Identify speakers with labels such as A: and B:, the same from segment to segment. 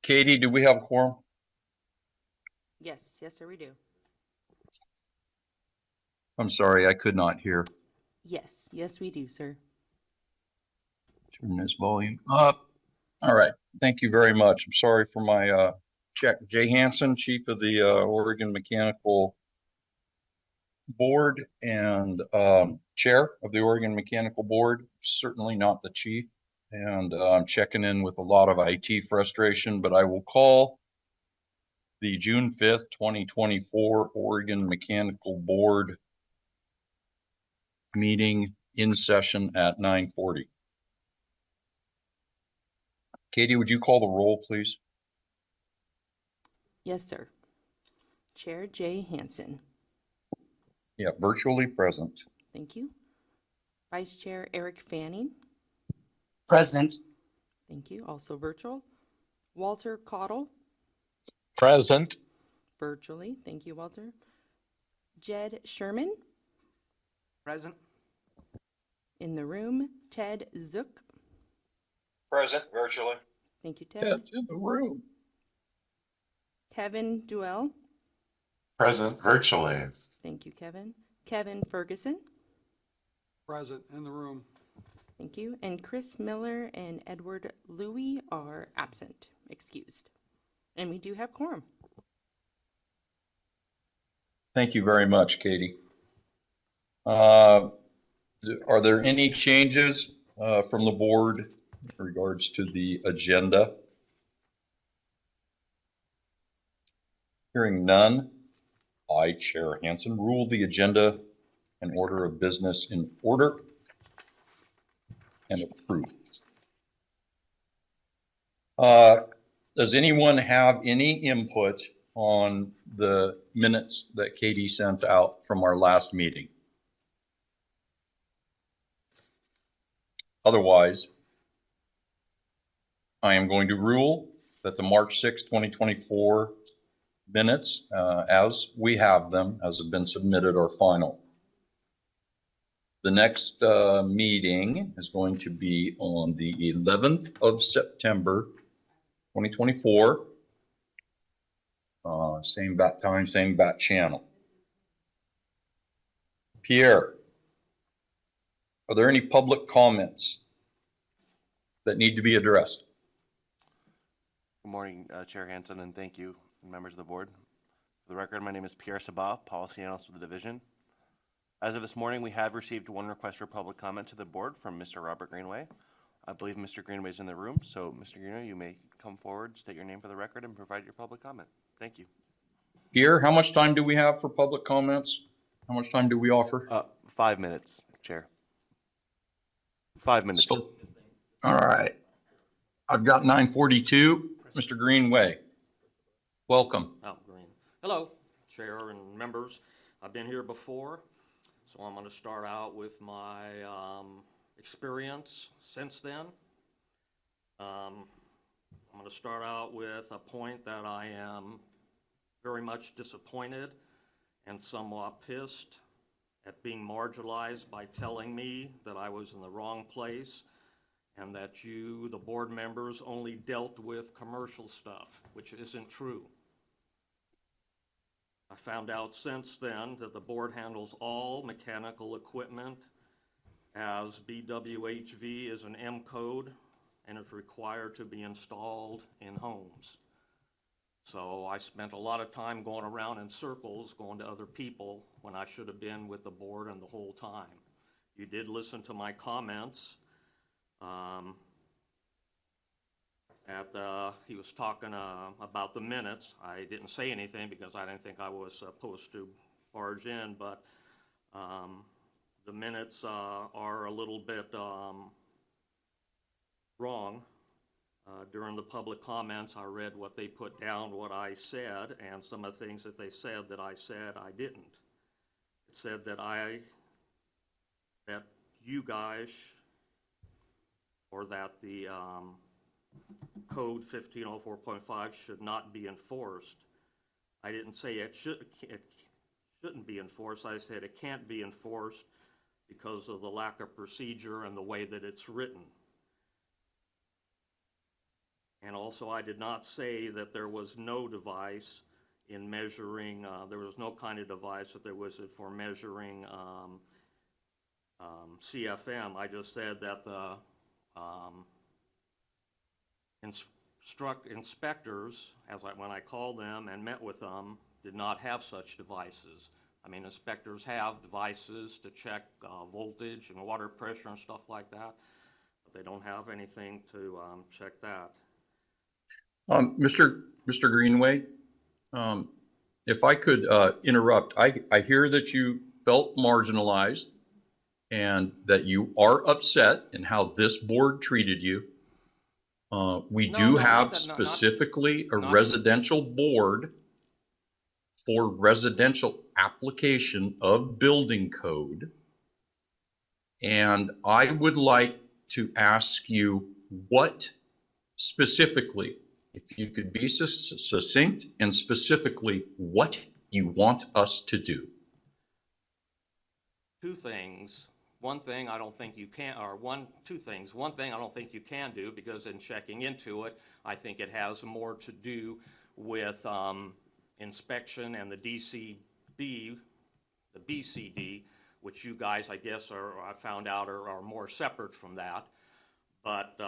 A: Katie, do we have a quorum?
B: Yes, sir, we do.
A: I'm sorry, I could not hear.
B: Yes, we do, sir.
A: Turn this volume up. All right, thank you very much. I'm sorry for my check. Jay Hansen, Chief of the Oregon Mechanical Board and Chair of the Oregon Mechanical Board, certainly not the Chief. And I'm checking in with a lot of IT frustration, but I will call the June 5th, 2024 Oregon Mechanical Board meeting in session at 9:40. Katie, would you call the roll, please?
B: Yes, sir. Chair Jay Hansen.
A: Yeah, virtually present.
B: Thank you. Vice Chair Eric Fanning.
C: Present.
B: Thank you. Also virtual. Walter Caudle.
D: Present.
B: Virtually. Thank you, Walter. Jed Sherman.
C: Present.
B: In the room. Ted Zook.
D: Present, virtually.
B: Thank you, Ted.
A: Ted's in the room.
B: Kevin Duell.
D: Present, virtually.
B: Thank you, Kevin. Kevin Ferguson.
E: Present in the room.
B: Thank you. And Chris Miller and Edward Louie are absent, excused. And we do have quorum.
A: Thank you very much, Katie. Are there any changes from the board in regards to the agenda? Hearing none, I, Chair Hansen, rule the agenda and order of business in order and approve. Does anyone have any input on the minutes that Katie sent out from our last meeting? Otherwise, I am going to rule that the March 6, 2024 minutes, as we have them, as have been submitted, are final. The next meeting is going to be on the 11th of September, 2024. Same bat time, same bat channel. Pierre, are there any public comments that need to be addressed?
F: Good morning, Chair Hansen, and thank you, members of the board. For the record, my name is Pierre Sabat, Policy Analyst with the Division. As of this morning, we have received one request for public comment to the board from Mr. Robert Greenway. I believe Mr. Greenway is in the room, so Mr. Greenway, you may come forward, state your name for the record, and provide your public comment. Thank you.
A: Pierre, how much time do we have for public comments? How much time do we offer?
F: 5 minutes, Chair. 5 minutes.
A: So, all right. I've got 9:42. Mr. Greenway, welcome.
G: Oh, Green. Hello, Chair and members. I've been here before, so I'm going to start out with my experience since then. I'm going to start out with a point that I am very much disappointed and somewhat pissed at being marginalized by telling me that I was in the wrong place and that you, the board members, only dealt with commercial stuff, which isn't true. I found out since then that the board handles all mechanical equipment as BWHV is an M code and is required to be installed in homes. So I spent a lot of time going around in circles, going to other people when I should have been with the board and the whole time. You did listen to my comments. He was talking about the minutes. I didn't say anything because I didn't think I was supposed to barge in, but the minutes are a little bit wrong. During the public comments, I read what they put down, what I said, and some of the things that they said that I said I didn't. It said that you guys, or that the code 1504.5 should not be enforced. I didn't say it shouldn't be enforced. I said it can't be enforced because of the lack of procedure and the way that it's written. And also, I did not say that there was no device in measuring, there was no kind of device that there was for measuring CFM. I just said that the inspectors, when I called them and met with them, did not have such devices. I mean, inspectors have devices to check voltage and water pressure and stuff like that, but they don't have anything to check that.
A: Mr. Greenway, if I could interrupt, I hear that you felt marginalized and that you are upset in how this board treated you. We do have specifically a residential board for residential application of building code. And I would like to ask you what specifically, if you could be succinct and specifically what you want us to do.
G: Two things. One thing I don't think you can, or two things. One thing I don't think you can do, because in checking into it, I think it has more to do with inspection and the DCB, the BCD, which you guys, I guess, I found out are more separate from that. But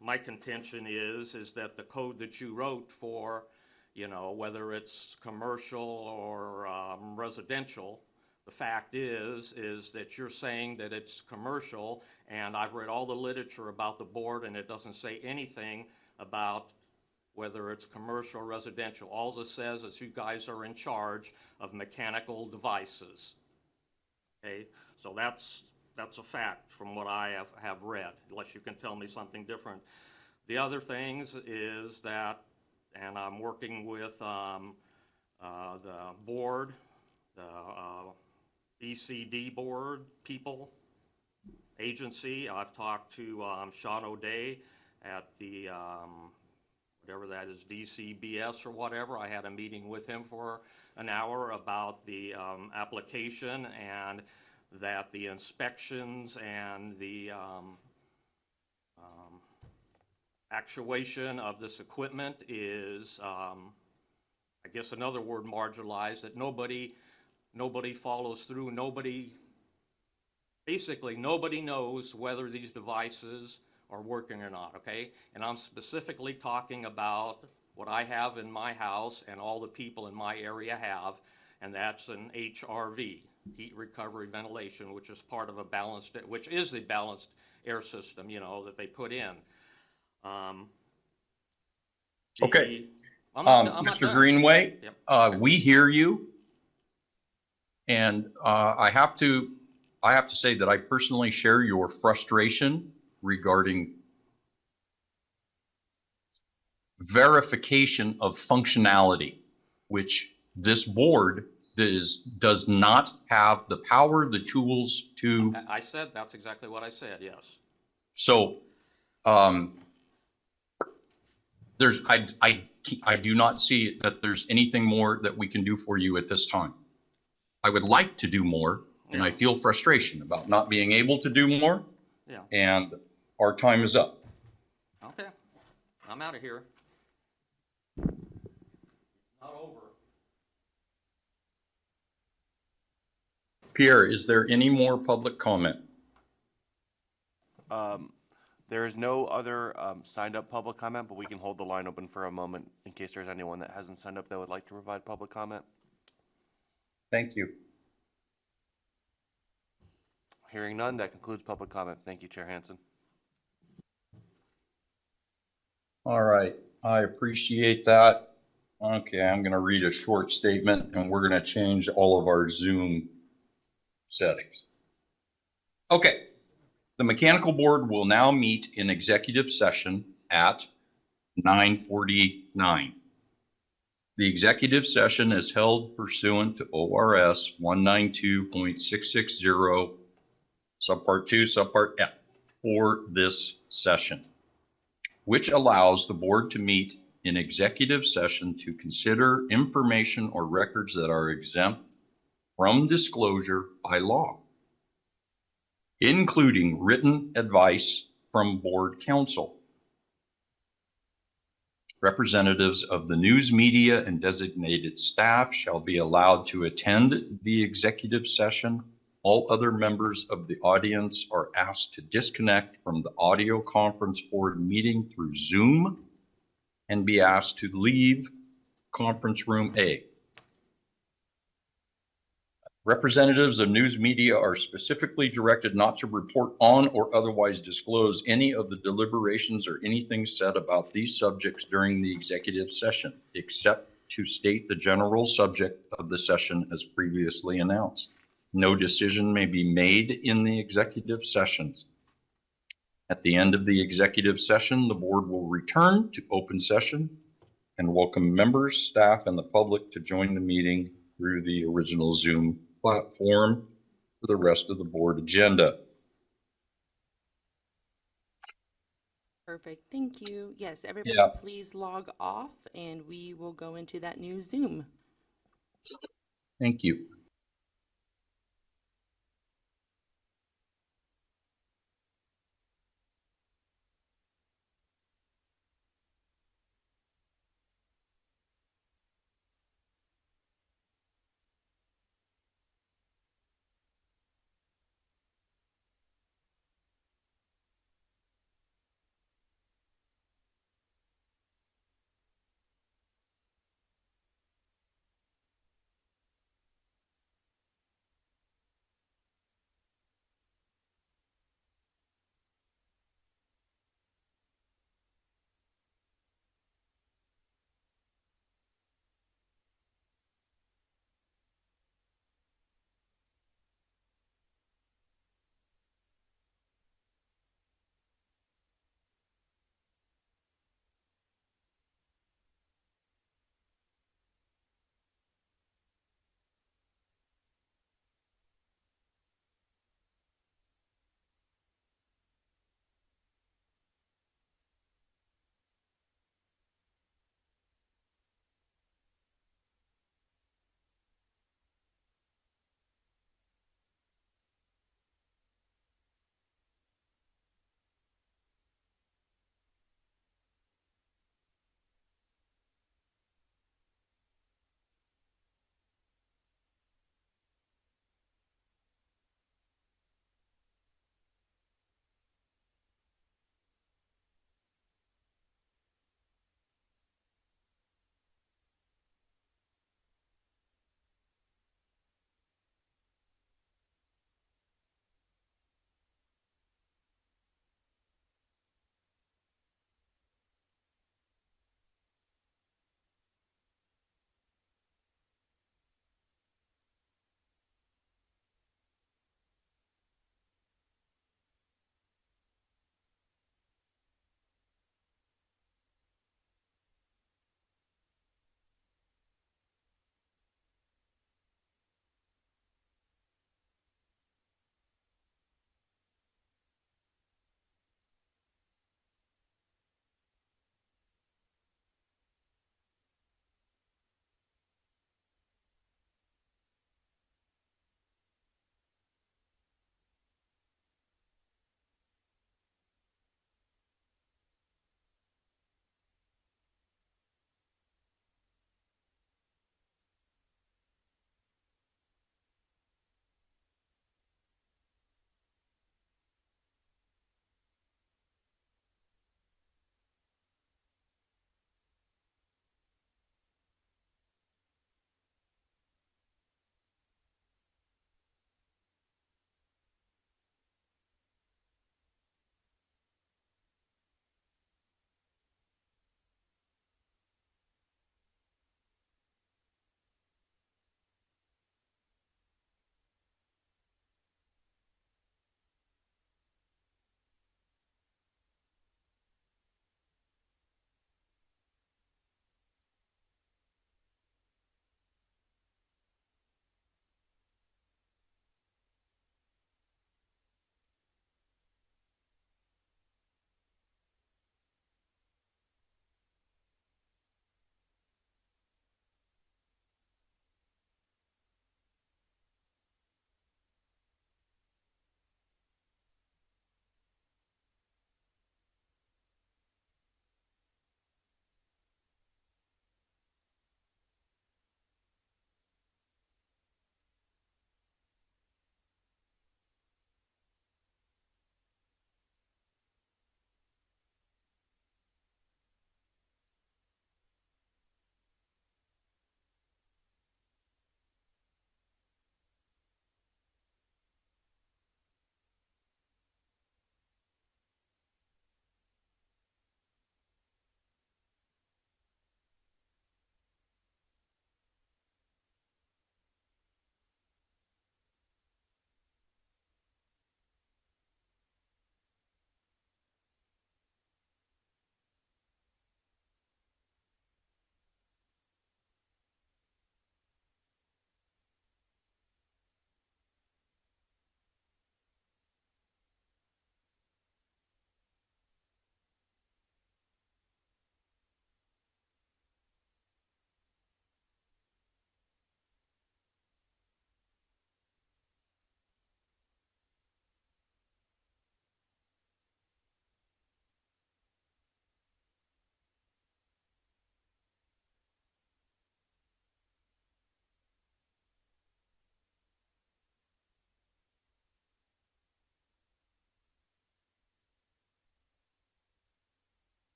G: my contention is that the code that you wrote for, you know, whether it's commercial or residential, the fact is that you're saying that it's commercial, and I've read all the literature about the board, and it doesn't say anything about whether it's commercial or residential. All it says is you guys are in charge of mechanical devices. Okay, so that's a fact from what I have read, unless you can tell me something different. The other things is that, and I'm working with the board, the BCD board people, agency. I've talked to Sean O'Day at the, whatever that is, DCBS or whatever. I had a meeting with him for an hour about the application, and that the inspections and the actuation of this equipment is, I guess another word, marginalized, that nobody follows through, basically nobody knows whether these devices are working or not, okay? And I'm specifically talking about what I have in my house and all the people in my area have, and that's an HRV, heat recovery ventilation, which is part of a balanced, which is the balanced air system, you know, that they put in.
A: Okay.
G: I'm
A: Mr.
G: not
A: Greenway,
G: Yep.
A: we hear you. And I have to say that I personally share your frustration regarding verification of functionality, which this board does not have the power, the tools to.
G: I said, that's exactly what I said, yes.
A: So I do not see that there's anything more that we can do for you at this time. I would like to do more, and I feel frustration about not being able to do more.
G: Yeah.
A: And our time is up.
G: Okay, I'm out of here. Not over.
A: Pierre, is there any more public comment?
F: There is no other signed up public comment, but we can hold the line open for a moment in case there's anyone that hasn't signed up that would like to provide public comment.
A: Thank you.
F: Hearing none, that concludes public comment. Thank you, Chair Hansen.
A: All right, I appreciate that. Okay, I'm going to read a short statement, and we're going to change all of our Zoom settings. Okay, the mechanical board will now meet in executive session at 9:49. The executive session is held pursuant to ORS 192.660, subpart 2, subpart F, for this session, which allows the board to meet in executive session to consider information or records that are exempt from disclosure by law, including written advice from board counsel. Representatives of the news media and designated staff shall be allowed to attend the executive session. All other members of the audience are asked to disconnect from the audio conference board meeting through Zoom and be asked to leave conference room A. Representatives of news media are specifically directed not to report on or otherwise disclose any of the deliberations or anything said about these subjects during the executive session, except to state the general subject of the session as previously announced. No decision may be made in the executive sessions. At the end of the executive session, the board will return to open session and welcome members, staff, and the public to join the meeting through the original Zoom platform for the rest of the board agenda.
B: Perfect, thank you. Yes, everybody
A: Yeah.
B: please log off and we will go into that new Zoom.
A: Thank you.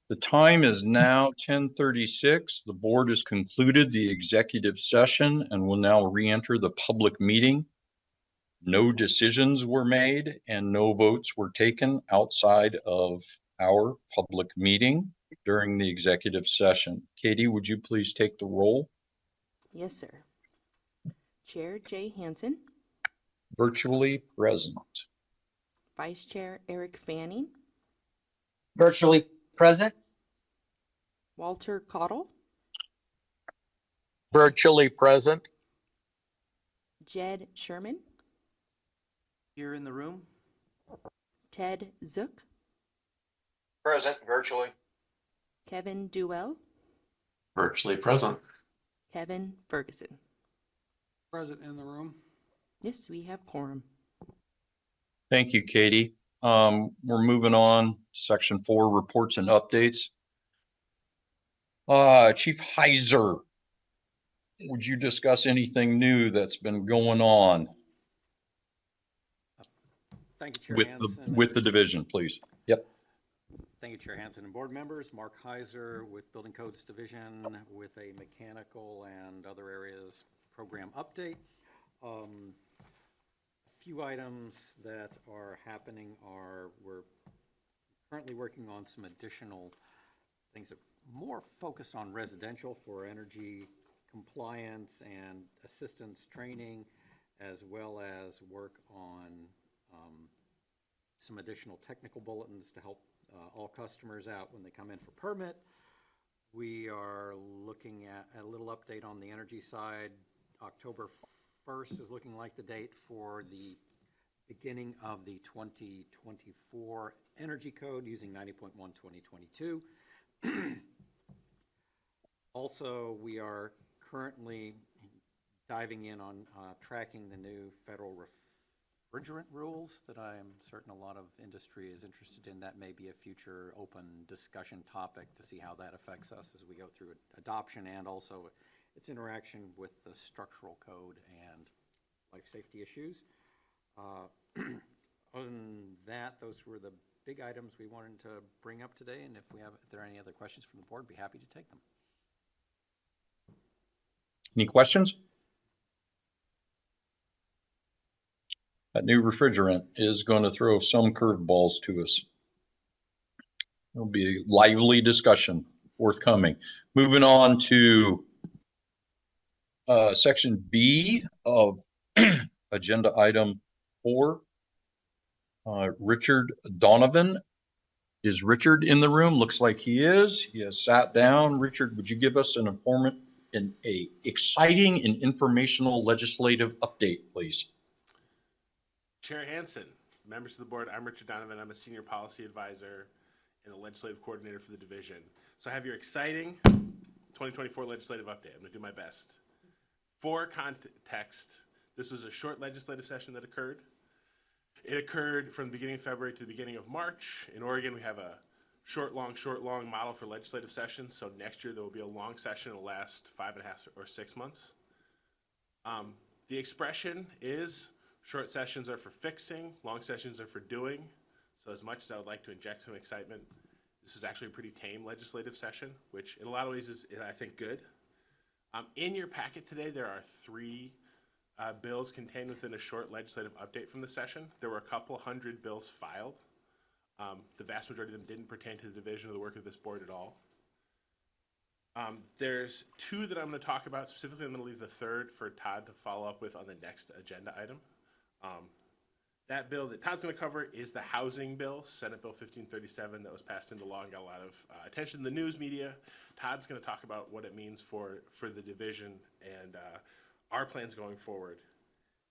A: The time is now 10:36. The board has concluded the executive session and will now re-enter the public meeting. No decisions were made and no votes were taken outside of our public meeting during the executive session. Katie, would you please take the roll?
B: Yes, sir. Chair Jay Hansen,
A: Virtually present.
B: Vice Chair Eric Fanning,
C: Virtually present.
B: Walter Caudle,
D: Virtually present.
B: Jed Sherman,
C: Here in the room.
B: Ted Zook,
D: Present virtually.
B: Kevin Duell,
D: Virtually present.
B: Kevin Ferguson.
E: Present in the room.
B: Yes, we have quorum.
A: Thank you, Katie. We're moving on to section 4, reports and updates. Chief Heizer, would you discuss anything new that's been going on
H: Thank you, Chair
A: with
H: Hansen.
A: with the division, please? Yep.
H: Thank you, Chair Hansen and board members. Mark Heizer with Building Codes Division with a mechanical and other areas program update. A few items that are happening are we're currently working on some additional things that are more focused on residential for energy compliance and assistance training, as well as work on some additional technical bulletins to help all customers out when they come in for permit. We are looking at a little update on the energy side. October 1st is looking like the date for the beginning of the 2024 energy code using 90.1 2022. Also, we are currently diving in on tracking the new federal refrigerant rules that I am certain a lot of industry is interested in. That may be a future open discussion topic to see how that affects us as we go through adoption and also its interaction with the structural code and life safety issues. Other than that, those were the big items we wanted to bring up today, and if there are any other questions from the board, be happy to take them.
A: Any questions? That new refrigerant is going to throw some curveballs to us. There'll be a lively discussion forthcoming. Moving on to section B of agenda item 4. Richard Donovan. Is Richard in the room? Looks like he is. He has sat down. Richard, would you give us an exciting and informational legislative update, please?
I: Chair Hansen, members of the board, I'm Richard Donovan. I'm a senior policy advisor and the legislative coordinator for the division. So I have your exciting 2024 legislative update. I'm going to do my best. For context, this was a short legislative session that occurred. It occurred from the beginning of February to the beginning of March. In Oregon, we have a short, long model for legislative sessions. So next year, there will be a long session that will last 5.5 or 6 months. The expression is short sessions are for fixing, long sessions are for doing. So as much as I would like to inject some excitement, this is actually a pretty tame legislative session, which in a lot of ways is I think, good. In your packet today, there are 3 bills contained within a short legislative update from the session. There were a couple hundred bills filed. The vast majority of them didn't pertain to the division or the work of this board at all. There's 2 that I'm going to talk about specifically. I'm going to leave the 3rd for Todd to follow up with on the next agenda item. That bill that Todd's going to cover is the housing bill, Senate Bill 1537, that was passed into law and got a lot of attention in the news media. Todd's going to talk about what it means for the division and our plans going forward.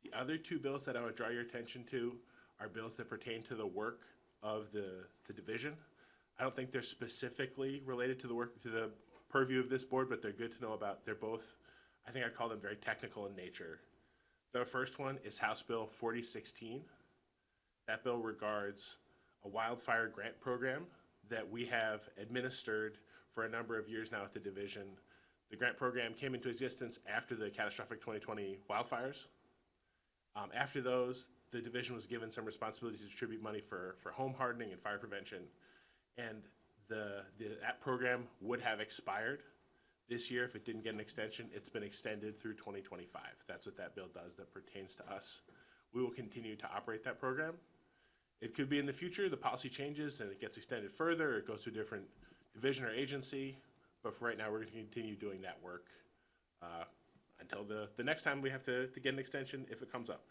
I: The other 2 bills that I would draw your attention to are bills that pertain to the work of the division. I don't think they're specifically related to the purview of this board, but they're good to know about. They're both, I think I'd call them very technical in nature. The first one is House Bill 4016. That bill regards a wildfire grant program that we have administered for a number of years now at the division. The grant program came into existence after the catastrophic 2020 wildfires. After those, the division was given some responsibility to distribute money for home hardening and fire prevention. And that program would have expired this year if it didn't get an extension. It's been extended through 2025. That's what that bill does that pertains to us. We will continue to operate that program. It could be in the future, the policy changes and it gets extended further, or it goes to a different division or agency. But for right now, we're going to continue doing that work until the next time we have to get an extension if it comes up.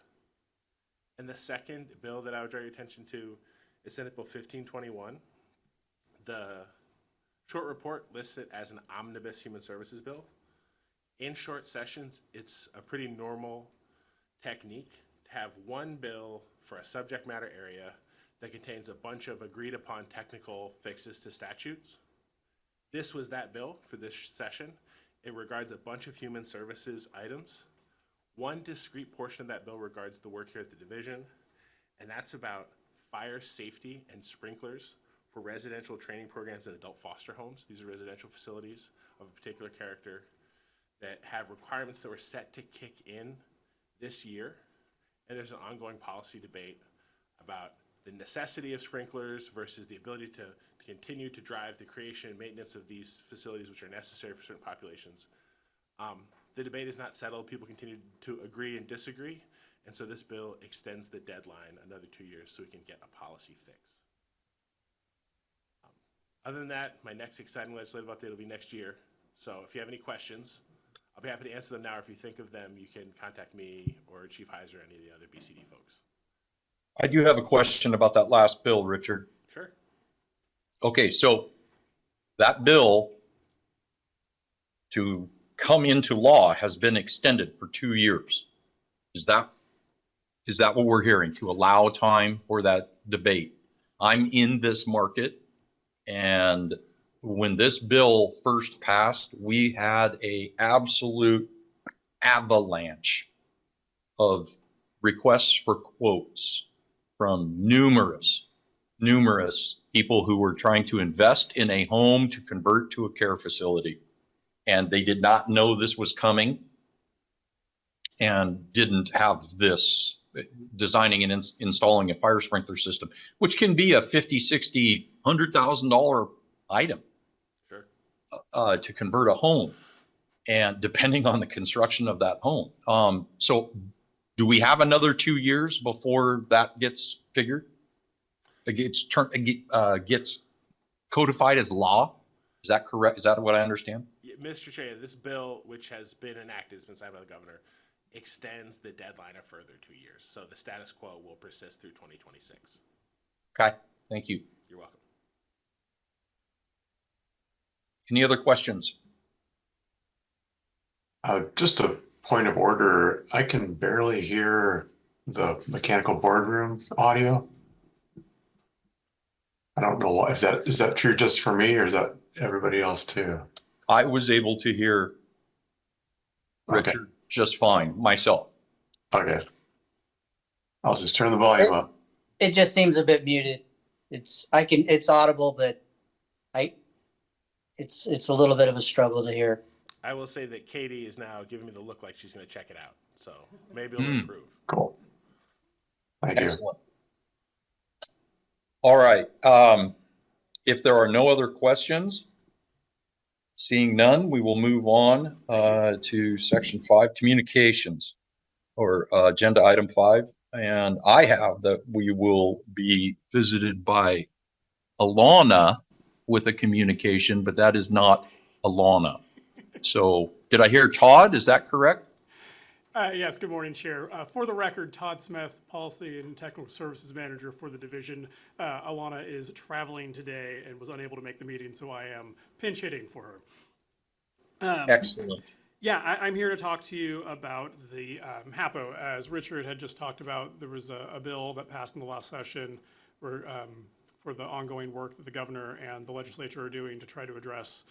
I: And the second bill that I would draw your attention to is Senate Bill 1521. The short report lists it as an omnibus human services bill. In short sessions, it's a pretty normal technique to have one bill for a subject matter area that contains a bunch of agreed upon technical fixes to statutes. This was that bill for this session. It regards a bunch of human services items. One discrete portion of that bill regards the work here at the division, and that's about fire safety and sprinklers for residential training programs in adult foster homes. These are residential facilities of a particular character that have requirements that were set to kick in this year. And there's an ongoing policy debate about the necessity of sprinklers versus the ability to continue to drive the creation and maintenance of these facilities, which are necessary for certain populations. The debate is not settled. People continue to agree and disagree. And so this bill extends the deadline another 2 years so we can get a policy fix. Other than that, my next exciting legislative update will be next year. So if you have any questions, I'll be happy to answer them now. Or if you think of them, you can contact me or Chief Heizer or any of the other BCD folks.
A: I do have a question about that last bill, Richard.
I: Sure.
A: Okay, so that bill to come into law has been extended for 2 years. Is that what we're hearing, to allow time for that debate? I'm in this market, and when this bill first passed, we had a absolute avalanche of requests for quotes from numerous people who were trying to invest in a home to convert to a care facility. And they did not know this was coming and didn't have this designing and installing a fire sprinkler system, which can be a $50,000, $60,000, $100,000 item.
I: Sure.
A: To convert a home, and depending on the construction of that home. So do we have another 2 years before that gets figured? It gets codified as law? Is that correct? Is that what I understand?
I: Yeah, Mr. Chair, this bill, which has been enacted, has been signed by the governor, extends the deadline a further 2 years. So the status quo will persist through 2026.
A: Okay, thank you.
I: You're welcome.
A: Any other questions?
J: Just a point of order. I can barely hear the mechanical boardroom audio. I don't know if is that true just for me, or is that everybody else too?
A: I was able to hear Richard just fine myself.
J: Okay. I'll just turn the volume up.
C: It just seems a bit muted. It's audible, but it's a little bit of a struggle to hear.
I: I will say that Katie is now giving me the look like she's going to check it out. So maybe it'll improve.
J: Cool. Thank you.
A: Excellent. All right. If there are no other questions, seeing none, we will move on to section 5, communications, or agenda item 5. And I have that we will be visited by Alana with a communication, but that is not Alana. So did I hear Todd? Is that correct?
K: Yes, good morning, Chair. For the record, Todd Smith, Policy and Technical Services Manager for the division. Alana is traveling today and was unable to make the meeting, so I am pinch hitting for her.
A: Excellent.
K: Yeah, I'm here to talk to you about the HAPO. As Richard had just talked about, there was a bill that passed in the last session for the ongoing work that the governor and the legislature are doing to try to address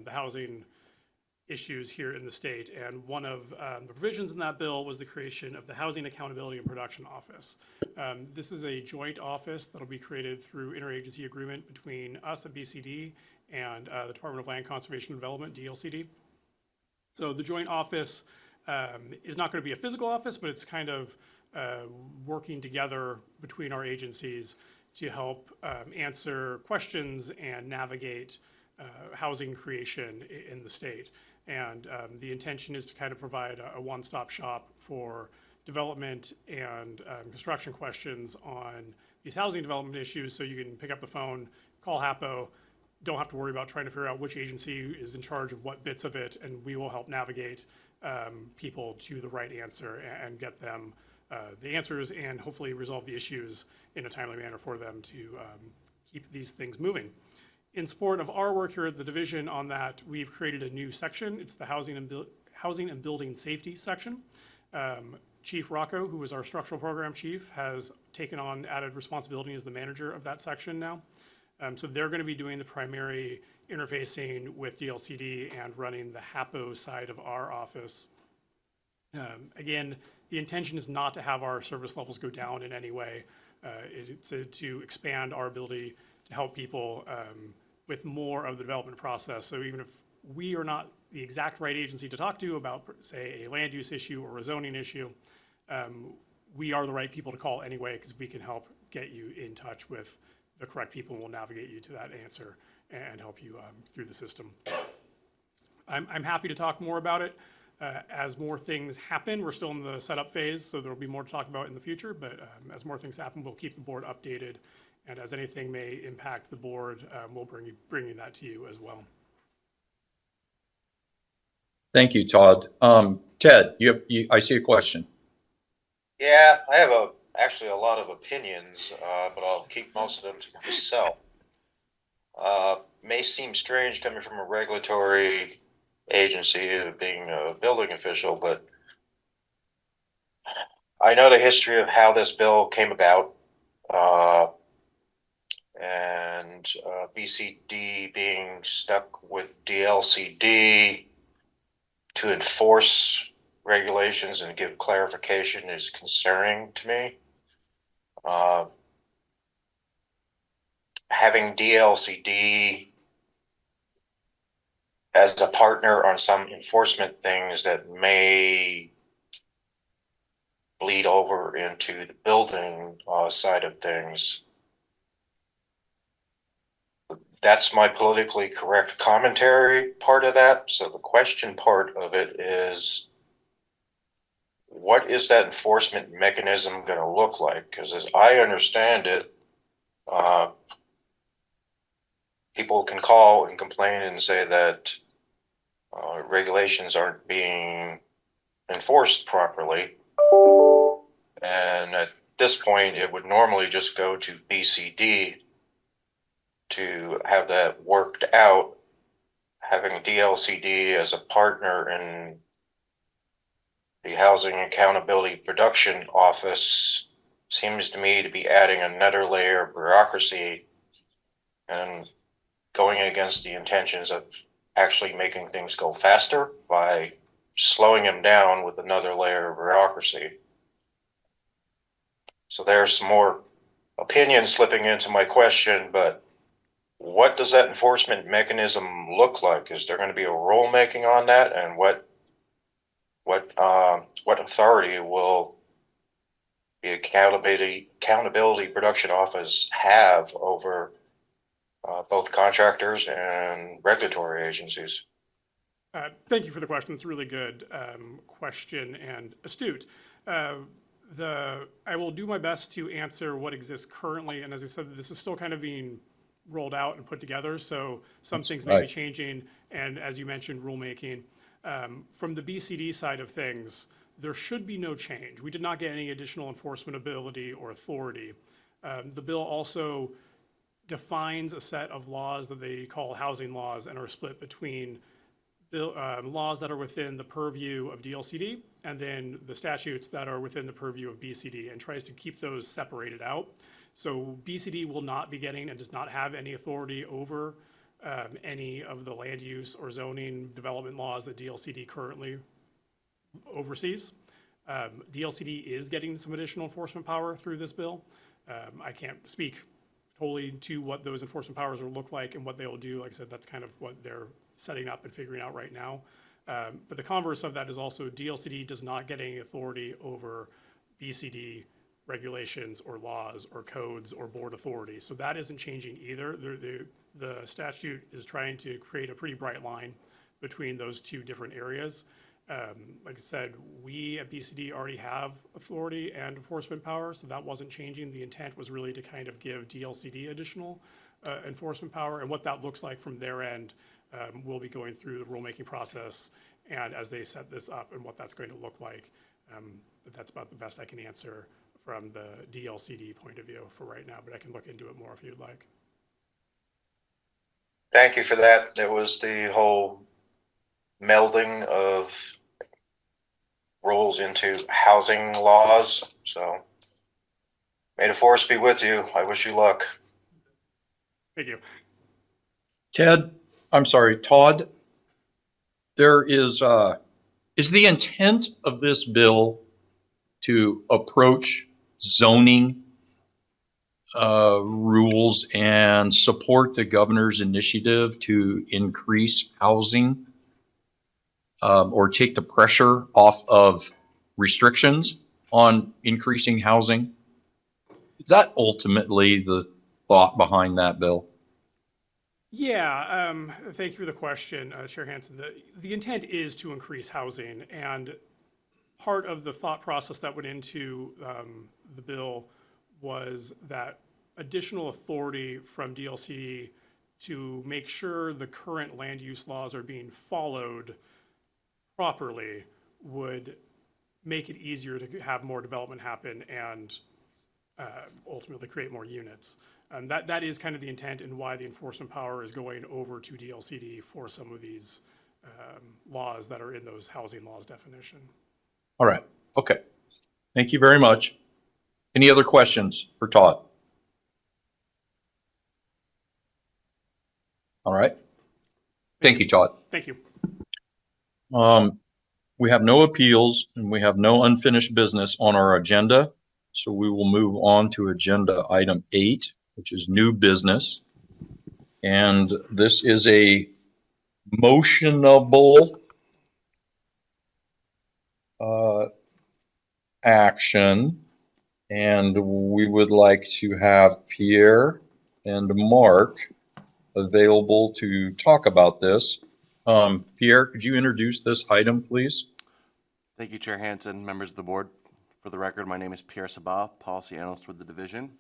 K: the housing issues here in the state. And one of the provisions in that bill was the creation of the Housing Accountability and Production Office. This is a joint office that'll be created through interagency agreement between us at BCD and the Department of Land Conservation and Development, DLCD. So the joint office is not going to be a physical office, but it's kind of working together between our agencies to help answer questions and navigate housing creation in the state. And the intention is to kind of provide a one-stop shop for development and construction questions on these housing development issues, so you can pick up the phone, call HAPO, don't have to worry about trying to figure out which agency is in charge of what bits of it, and we will help navigate people to the right answer and get them the answers and hopefully resolve the issues in a timely manner for them to keep these things moving. In support of our work here at the division on that, we've created a new section. It's the Housing and Building Safety section. Chief Rocco, who is our structural program chief, has taken on added responsibility as the manager of that section now. So they're going to be doing the primary interfacing with DLCD and running the HAPO side of our office. Again, the intention is not to have our service levels go down in any way. It's to expand our ability to help people with more of the development process. So even if we are not the exact right agency to talk to about, say, a land use issue or a zoning issue, we are the right people to call anyway, because we can help get you in touch with the correct people, and will navigate you to that answer and help you through the system. I'm happy to talk more about it as more things happen. We're still in the setup phase, so there will be more to talk about in the future, but as more things happen, we'll keep the board updated, and as anything may impact the board, we'll bring that to you as well.
A: Thank you, Todd. Ted, I see a question.
D: Yeah, I have actually a lot of opinions, but I'll keep most of them to myself. May seem strange coming from a regulatory agency, being a building official, but I know the history of how this bill came about, and BCD being stuck with DLCD to enforce regulations and give clarification is concerning to me. Having DLCD as a partner on some enforcement things that may bleed over into the building side of things, that's my politically correct commentary part of that. So the question part of it is, what is that enforcement mechanism going to look like? Because as I understand it, people can call and complain and say that regulations aren't being enforced properly. And at this point, it would normally just go to BCD to have that worked out. Having DLCD as a partner in the Housing Accountability Production Office seems to me to be adding another layer of bureaucracy and going against the intentions of actually making things go faster by slowing them down with another layer of bureaucracy. So there's some more opinions slipping into my question, but what does that enforcement mechanism look like? Is there going to be a rulemaking on that, and what authority will the accountability production office have over both contractors and regulatory agencies?
K: Thank you for the question. It's a really good question and astute. I will do my best to answer what exists currently, and as I said, this is still kind of being rolled out and put together, so some things may be changing, and as you mentioned, rulemaking. From the BCD side of things, there should be no change. We did not get any additional enforcement ability or authority. The bill also defines a set of laws that they call housing laws and are split between laws that are within the purview of DLCD and then the statutes that are within the purview of BCD, and tries to keep those separated out. So BCD will not be getting and does not have any authority over any of the land use or zoning development laws that DLCD currently oversees. DLCD is getting some additional enforcement power through this bill. I can't speak totally to what those enforcement powers will look like and what they will do. Like I said, that's kind of what they're setting up and figuring out right now. But the converse of that is also DLCD does not get any authority over BCD regulations or laws or codes or board authority. So that isn't changing either. The statute is trying to create a pretty bright line between those two different areas. Like I said, we at BCD already have authority and enforcement power, so that wasn't changing. The intent was really to kind of give DLCD additional enforcement power, and what that looks like from their end, we'll be going through the rulemaking process and as they set this up and what that's going to look like. But that's about the best I can answer from the DLCD point of view for right now, but I can look into it more if you'd like.
D: Thank you for that. There was the whole melding of rules into housing laws. So may the force be with you. I wish you luck.
K: Thank you.
A: Todd, there is the intent of this bill to approach zoning rules and support the governor's initiative to increase housing or take the pressure off of restrictions on increasing housing? Is that ultimately the thought behind that bill?
K: Yeah, thank you for the question, Chair Hansen. The intent is to increase housing, and part of the thought process that went into the bill was that additional authority from DLC to make sure the current land use laws are being followed properly would make it easier to have more development happen and ultimately create more units. That is kind of the intent and why the enforcement power is going over to DLCD for some of these laws that are in those housing laws definition.
A: All right. Okay. Thank you very much. Any other questions for Todd? All right. Thank you, Todd.
K: Thank you.
A: We have no appeals and we have no unfinished business on our agenda. So we will move on to agenda item 8, which is new business. And this is a motionable action. And we would like to have Pierre and Mark available to talk about this. Pierre, could you introduce this item, please?
F: Thank you, Chair Hansen, members of the board. For the record, my name is Pierre Sabat, Policy Analyst with the division.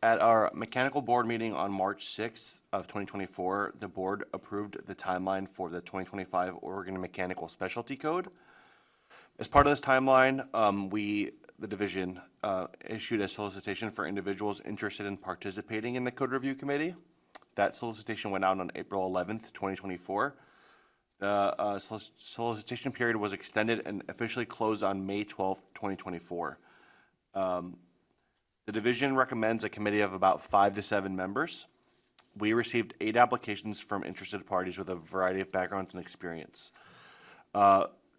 F: At our mechanical board meeting on March 6th of 2024, the board approved the timeline for the 2025 Oregon Mechanical Specialty Code. As part of this timeline, the division, issued a solicitation for individuals interested in participating in the code review committee. That solicitation went out on April 11th, 2024. The solicitation period was extended and officially closed on May 12th, 2024. The division recommends a committee of about 5 to 7 members. We received 8 applications from interested parties with a variety of backgrounds and experience.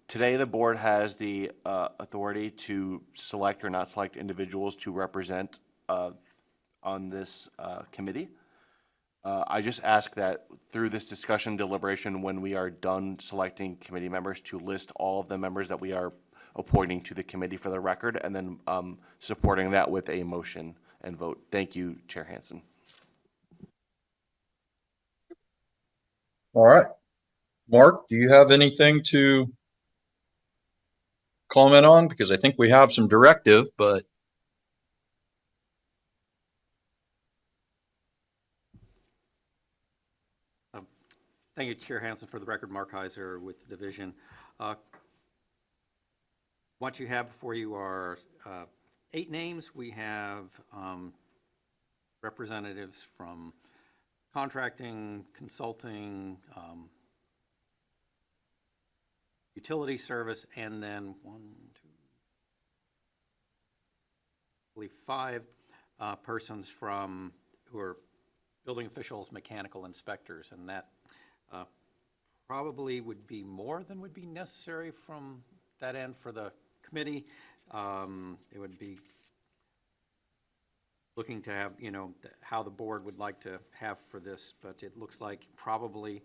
F: Today, the board has the authority to select or not select individuals to represent on this committee. I just ask that through this discussion deliberation, when we are done selecting committee members, to list all of the members that we are appointing to the committee for the record, and then supporting that with a motion and vote. Thank you, Chair Hansen.
A: All right. Mark, do you have anything to comment on? Because I think we have some directive, but.
H: Thank you, Chair Hansen. For the record, Mark Heizer with the division. What you have before you are 8 names. We have representatives from contracting, consulting, utility service, and then 5 persons from who are building officials, mechanical inspectors, and that probably would be more than would be necessary from that end for the committee. It would be looking to have, how the board would like to have for this, but it looks like probably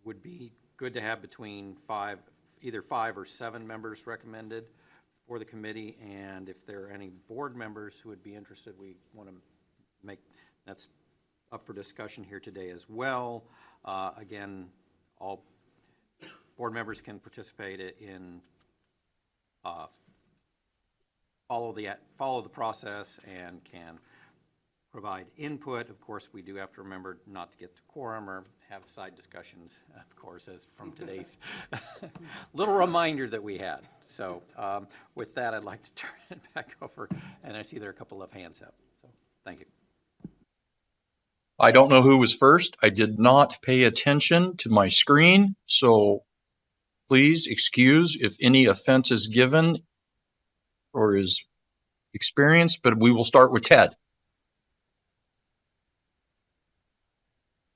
H: would be good to have between either 5 or 7 members recommended for the committee, and if there are any board members who would be interested, we want to make, that's up for discussion here today as well. Again, all board members can participate in follow the process and can provide input. Of course, we do have to remember not to get to quorum or have side discussions, of course, as from today's little reminder that we had. So with that, I'd like to turn it back over, and I see there are a couple of hands up. So thank you.
A: I don't know who was first. I did not pay attention to my screen, so please excuse if any offense is given or is experienced, but we will start with Ted.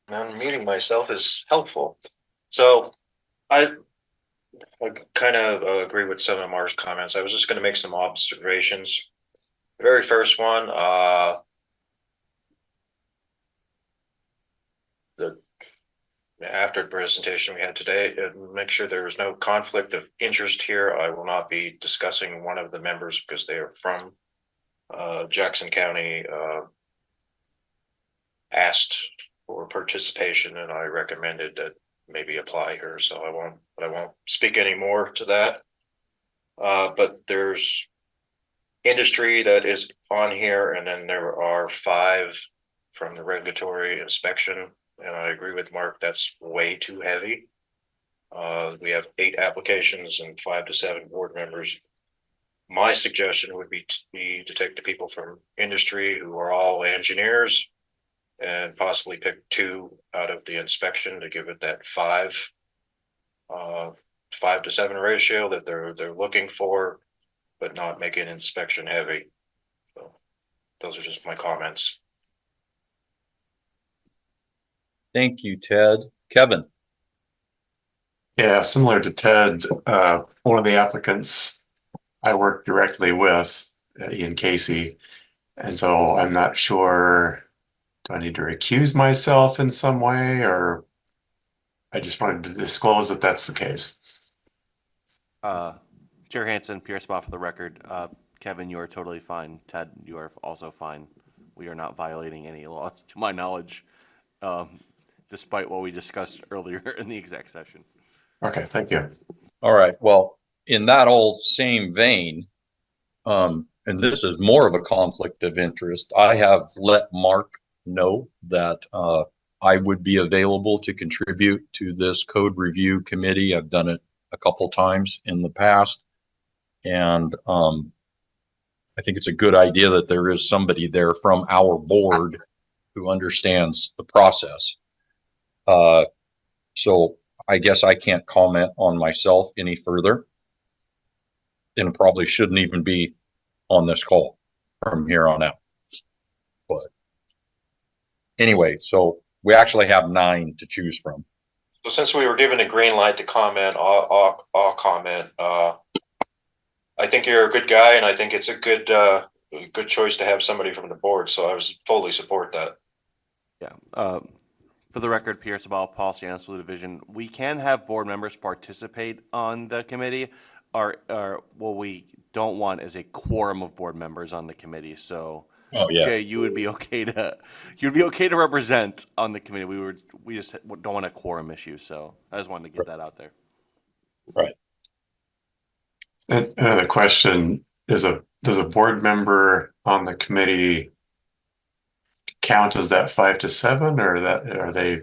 D: And muting myself is helpful. So I kind of agree with some of Mark's comments. I was just going to make some observations. The very first one, after the presentation we had today, make sure there was no conflict of interest here. I will not be discussing one of the members because they are from Jackson County, asked for participation, and I recommended that maybe apply here. So I won't speak any more to that. But there's industry that is on here, and then there are 5 from the regulatory inspection. And I agree with Mark, that's way too heavy. We have 8 applications and 5 to 7 board members. My suggestion would be to take the people from industry who are all engineers and possibly pick 2 out of the inspection to give it that 5 to 7 ratio that they're looking for, but not make it inspection heavy. So those are just my comments.
A: Thank you, Ted. Kevin.
J: Yeah, similar to Ted, one of the applicants I work directly with, Ian Casey, and so I'm not sure, do I need to recuse myself in some way, or I just wanted to disclose that that's the case.
F: Chair Hansen, Pierce Boff for the record. Kevin, you are totally fine. Ted, you are also fine. We are not violating any laws, to my knowledge, despite what we discussed earlier in the exec session.
J: Okay, thank you.
A: All right. Well, in that old same vein, and this is more of a conflict of interest, I have let Mark know that I would be available to contribute to this code review committee. I've done it a couple times in the past, and I think it's a good idea that there is somebody there from our board who understands the process. So I guess I can't comment on myself any further, and probably shouldn't even be on this call from here on out. But anyway, so we actually have 9 to choose from.
D: So since we were given a green light to comment, I'll comment. I think you're a good guy, and I think it's a good choice to have somebody from the board. So I was fully support that.
F: Yeah. For the record, Pierre Sabal, Policy Analyst with the Division. We can have board members participate on the committee. What we don't want is a quorum of board members on the committee. So, Jay, you would be okay to represent on the committee. We just don't want a quorum issue. So I just wanted to get that out there.
A: Right.
J: And another question is, does a board member on the committee count as that 5 to 7, or are they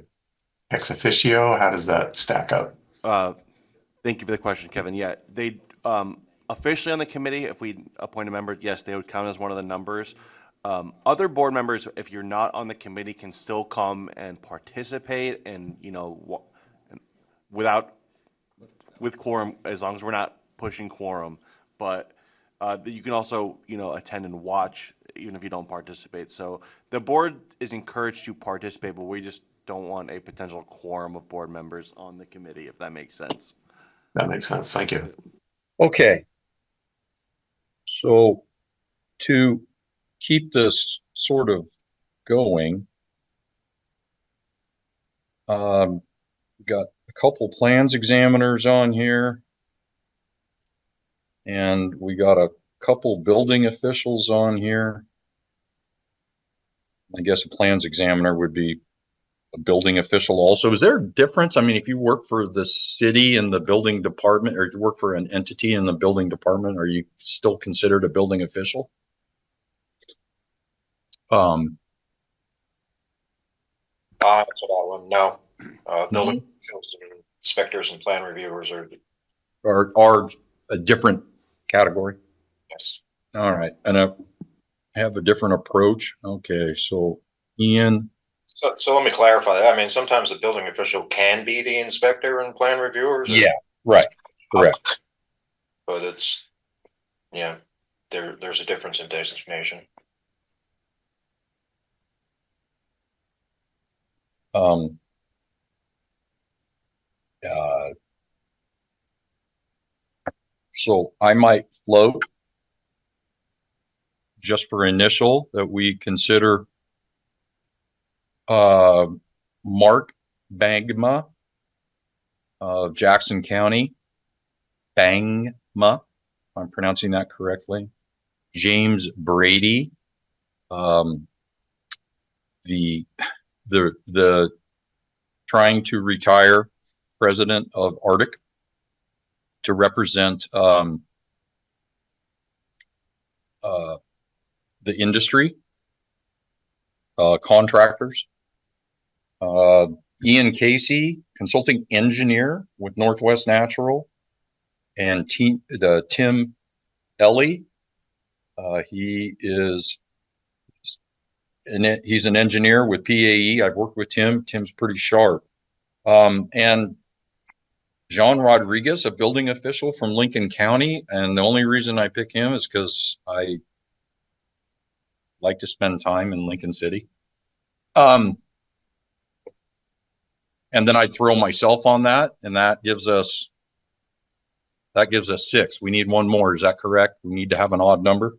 J: ex officio? How does that stack up?
F: Thank you for the question, Kevin. Yeah, they officially on the committee, if we appoint a member, yes, they would count as one of the numbers. Other board members, if you're not on the committee, can still come and participate, and with quorum, as long as we're not pushing quorum. But you can also attend and watch even if you don't participate. So the board is encouraged to participate, but we just don't want a potential quorum of board members on the committee, if that makes sense.
J: That makes sense. Thank you.
A: Okay. So to keep this sort of going, got a couple plans examiners on here, And we got a couple building officials on here. I guess a plans examiner would be a building official also. Is there a difference? I mean, if you work for the city in the building department, or you work for an entity in the building department, are you still considered a building official?
D: For that one, no. Building officials and inspectors and plan reviewers
A: are a different category.
D: yes.
A: All right, and I have a different approach. Okay, so Ian,
D: So let me clarify that. I mean, sometimes the building official can be the inspector and plan reviewers.
A: yeah, right, correct.
D: But it's, yeah, there's a difference in designation.
A: So I might float just for initial that we consider Mark Bangma of Jackson County, Bangma, if I'm pronouncing that correctly. James Brady, the trying to retire president of Arctic to represent the industry, contractors. Ian Casey, consulting engineer with Northwest Natural, and Tim Ellie. He's an engineer with VIII. I've worked with Tim. Tim's pretty sharp. And John Rodriguez, a building official from Lincoln County. And the only reason I pick him is because I like to spend time in Lincoln City. And then I'd throw myself on that, and that gives us 6. We need one more. Is that correct? We need to have an odd number.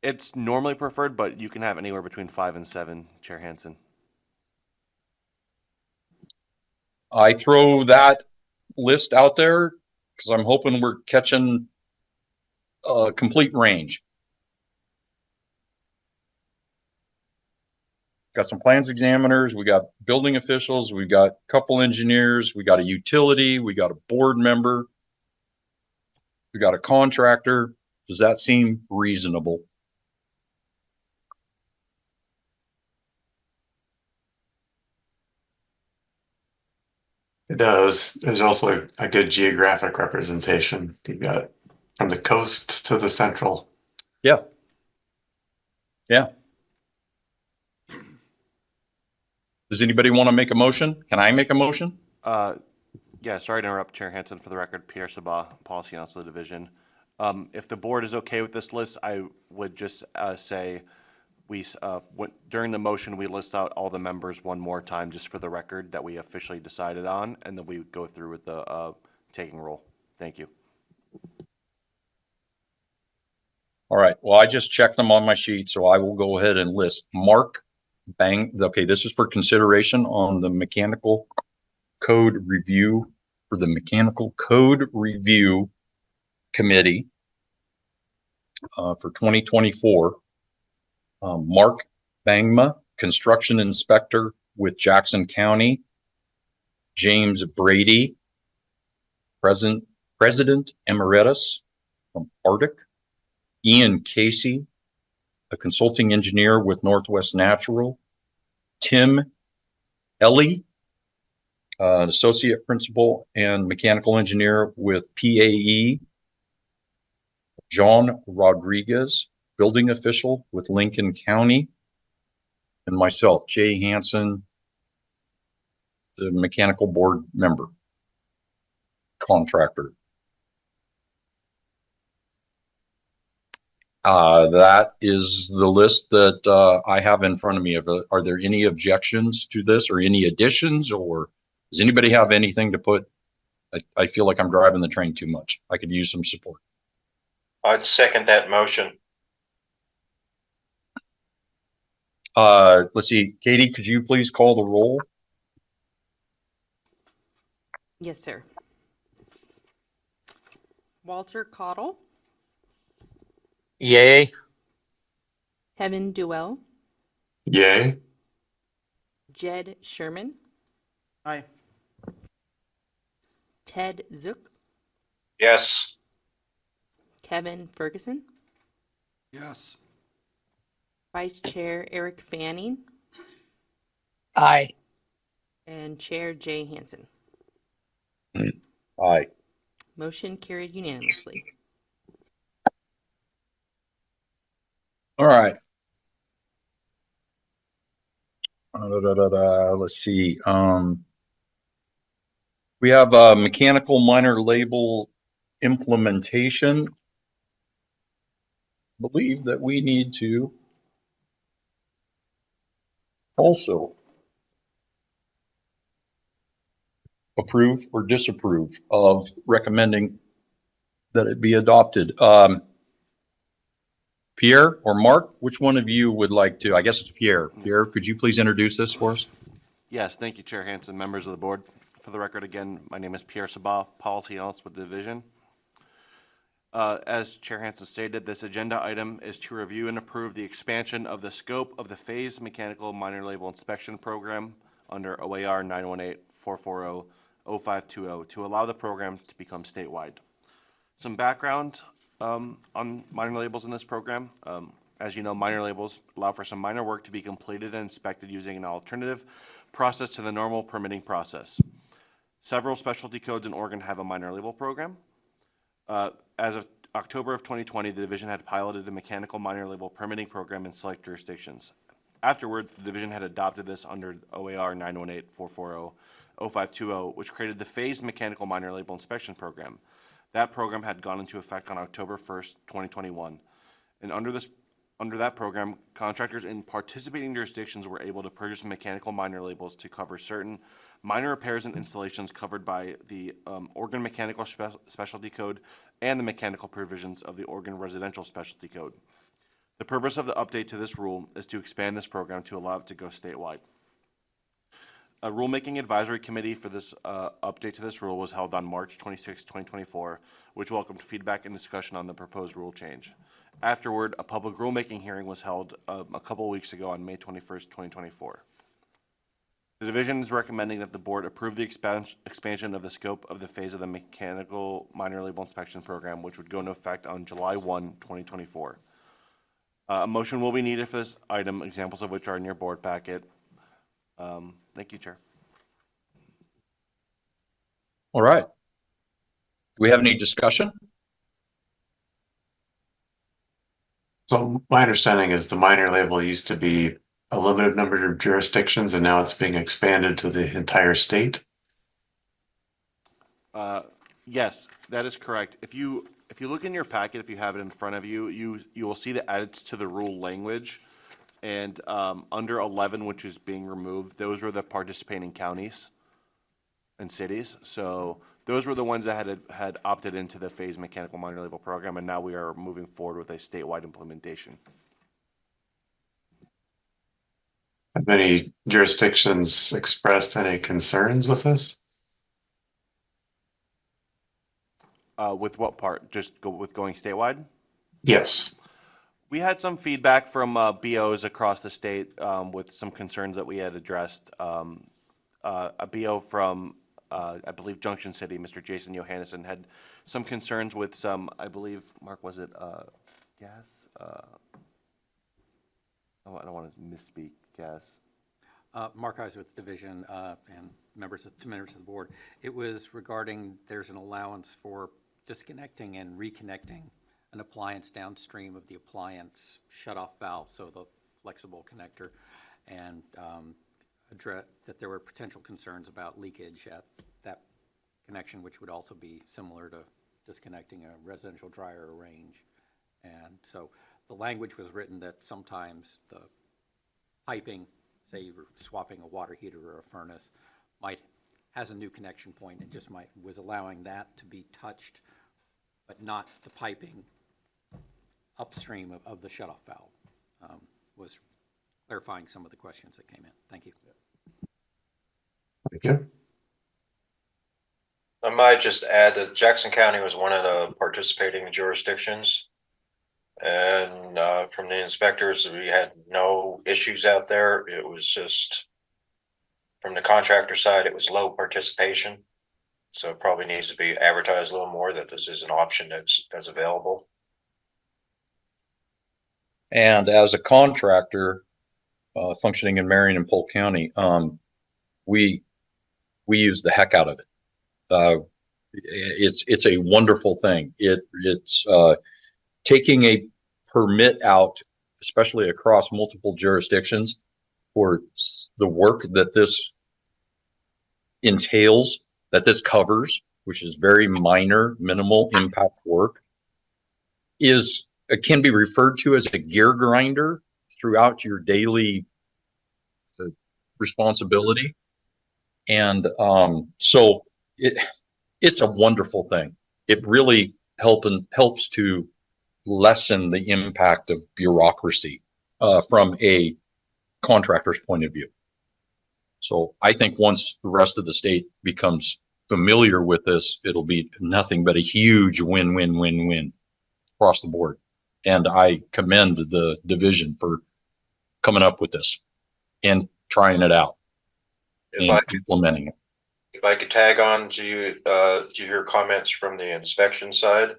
F: It's normally preferred, but you can have anywhere between 5 and 7, Chair Hansen.
A: I throw that list out there because I'm hoping we're catching a complete range. Got some plans examiners, we got building officials, we got a couple engineers, we got a utility, we got a board member, we got a contractor. Does that seem reasonable?
J: It does. There's also a good geographic representation. You've got from the coast to the central.
A: Yeah. Yeah. Does anybody want to make a motion? Can I make a motion?
F: Yeah, sorry to interrupt, Chair Hansen. For the record, Pierre Sabah, Policy Council of the Division. If the board is okay with this list, I would just say during the motion, we list out all the members one more time, just for the record, that we officially decided on, and then we go through with the taking roll. Thank you.
A: All right. Well, I just checked them on my sheet, so I will go ahead and list Mark Bang. Okay, this is for consideration on the mechanical code review for the mechanical code review committee for 2024. Mark Bangma, construction inspector with Jackson County. James Brady, president emeritus from Arctic. Ian Casey, a consulting engineer with Northwest Natural. Tim Ellie, associate principal and mechanical engineer with VIII. John Rodriguez, building official with Lincoln County. And myself, Jay Hansen, the mechanical board member, contractor. That is the list that I have in front of me. Are there any objections to this or any additions, or does anybody have anything to put? I feel like I'm driving the train too much. I could use some support.
D: I'd second that motion.
A: Let's see, Katie, could you please call the roll?
B: Yes, sir. Walter Caudle,
C: Yay.
B: Kevin Duell,
J: Yay.
B: Jed Sherman,
H: Aye.
B: Ted Zook,
D: Yes.
B: Kevin Ferguson,
E: Yes.
B: Vice Chair Eric Fanning,
C: Aye.
B: and Chair Jay Hansen.
A: Aye.
B: Motion carried unanimously.
A: All right. Let's see. We have a mechanical minor label implementation. Believe that we need to also approve or disapprove of recommending that it be adopted. Pierre or Mark, which one of you would like to? I guess it's Pierre. Pierre, could you please introduce this for us?
F: Yes, thank you, Chair Hansen, members of the board. For the record, again, my name is Pierre Sabah, Policy Analyst with the Division. As Chair Hansen stated, this agenda item is to review and approve the expansion of the scope of the phased mechanical minor label inspection program under OAR 918-440-0520 to allow the program to become statewide. Some background on minor labels in this program. As you know, minor labels allow for some minor work to be completed and inspected using an alternative process to the normal permitting process. Several specialty codes in Oregon have a minor label program. As of October of 2020, the division had piloted a mechanical minor label permitting program in select jurisdictions. Afterward, the division had adopted this under OAR 918-440-0520, which created the phased mechanical minor label inspection program. That program had gone into effect on October 1st, 2021. And under that program, contractors in participating jurisdictions were able to purchase mechanical minor labels to cover certain minor repairs and installations covered by the Oregon Mechanical Specialty Code and the mechanical provisions of the Oregon Residential Specialty Code. The purpose of the update to this rule is to expand this program to allow it to go statewide. A rulemaking advisory committee for this update to this rule was held on March 26, 2024, which welcomed feedback and discussion on the proposed rule change. Afterward, a public rulemaking hearing was held a couple of weeks ago on May 21st, 2024. The division is recommending that the board approve the expansion of the scope of the phase of the mechanical minor label inspection program, which would go into effect on July 1, 2024. A motion will be needed for this item, examples of which are in your board packet. Thank you, Chair.
A: All right. Do we have any discussion?
J: So my understanding is the minor label used to be a limited number of jurisdictions and now it's being expanded to the entire state.
F: Yes, that is correct. If you look in your packet, if you have it in front of you, you will see the edits to the rule language. And under 11, which is being removed, those were the participating counties and cities. So those were the ones that had opted into the phased mechanical minor label program, and now we are moving forward with a statewide implementation.
J: Have any jurisdictions expressed any concerns with this?
F: With what part? Just with going statewide?
J: Yes.
F: We had some feedback from BOs across the state with some concerns that we had addressed. A BO from, I believe, Junction City, Mr. Jason Johannesson, had some concerns with some, I believe, Mark, was it gas? I don't want to misspeak, gas.
H: Mark Heizer with the division and members of the board. It was regarding there's an allowance for disconnecting and reconnecting an appliance downstream of the appliance shutoff valve, so the flexible connector, and that there were potential concerns about leakage at that connection, which would also be similar to disconnecting a residential dryer or range. And so the language was written that sometimes the piping, say you were swapping a water heater or a furnace, has a new connection point and just was allowing that to be touched, but not the piping upstream of the shutoff valve was clarifying some of the questions that came in. Thank you.
J: Thank you.
D: I might just add that Jackson County was one of the participating jurisdictions. And from the inspectors, we had no issues out there. It was just, from the contractor side, it was low participation. So it probably needs to be advertised a little more that this is an option that's available.
A: And as a contractor functioning in Marion and Polk County, we use the heck out of it. It's a wonderful thing. It's taking a permit out, especially across multiple jurisdictions, for the work that this entails, that this covers, which is very minor, minimal impact work, can be referred to as a gear grinder throughout your daily responsibility. And so it's a wonderful thing. It really helps to lessen the impact of bureaucracy from a contractor's point of view. So I think once the rest of the state becomes familiar with this, it'll be nothing but a huge win-win-win-win across the board. And I commend the division for coming up with this and trying it out and implementing it.
D: If I could tag on to your comments from the inspection side,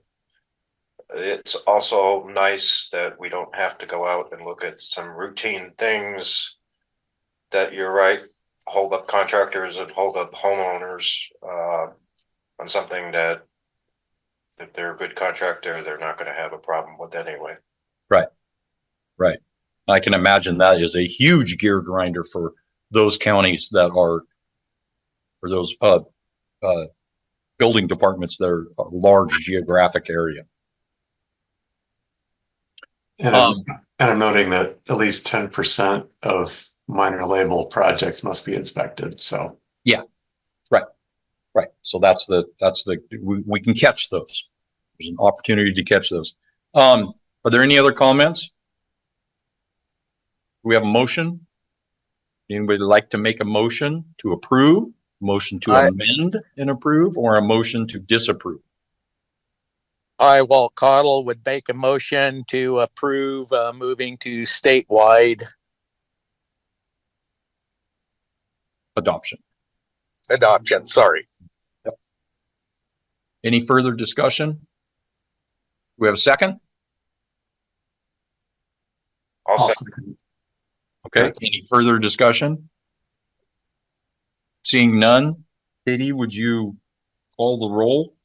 D: it's also nice that we don't have to go out and look at some routine things that, you're right, hold up contractors and hold up homeowners on something that, if they're a good contractor, they're not going to have a problem with anyway.
A: Right. Right. I can imagine that is a huge gear grinder for those counties that are, or those building departments that are a large geographic area.
J: And I'm noting that at least 10% of minor label projects must be inspected. So
A: yeah, right. So that's we can catch those. There's an opportunity to catch those. Are there any other comments? Do we have a motion? Anybody like to make a motion to approve, motion to amend and approve, or a motion to disapprove?
L: I, Walter Caudle, would make a motion to approve moving to statewide
A: adoption.
L: Sorry.
A: Yep. Any further discussion? Do we have a second?
D: I'll second.
A: Okay. Any further discussion? Seeing none, Katie, would you call the roll?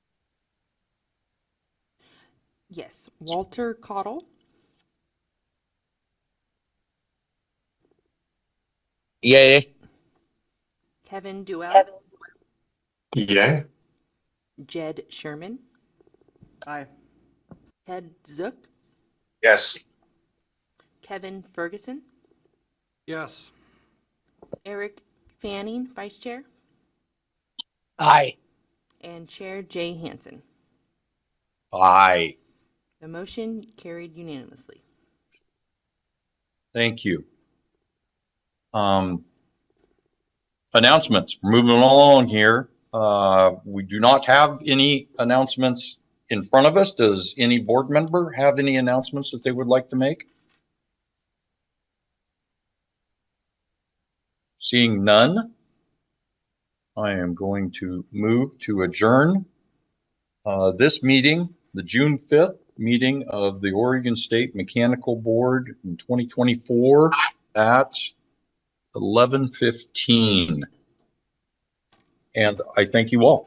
B: Yes. Walter Caudle.
L: Yay.
B: Kevin Duell.
J: yay.
B: Jed Sherman.
H: Aye.
B: Ted Zook.
D: Yes.
B: Kevin Ferguson.
E: Yes.
B: Eric Fanning, Vice Chair.
C: Aye.
B: And Chair Jay Hansen.
A: Aye.
B: The motion carried unanimously.
A: Thank you. Announcements. We're moving along here. We do not have any announcements in front of us. Does any board member have any announcements that they would like to make? Seeing none, I am going to move to adjourn this meeting, the June 5th meeting of the Oregon State Mechanical Board in 2024 at 11:15. And I thank you all.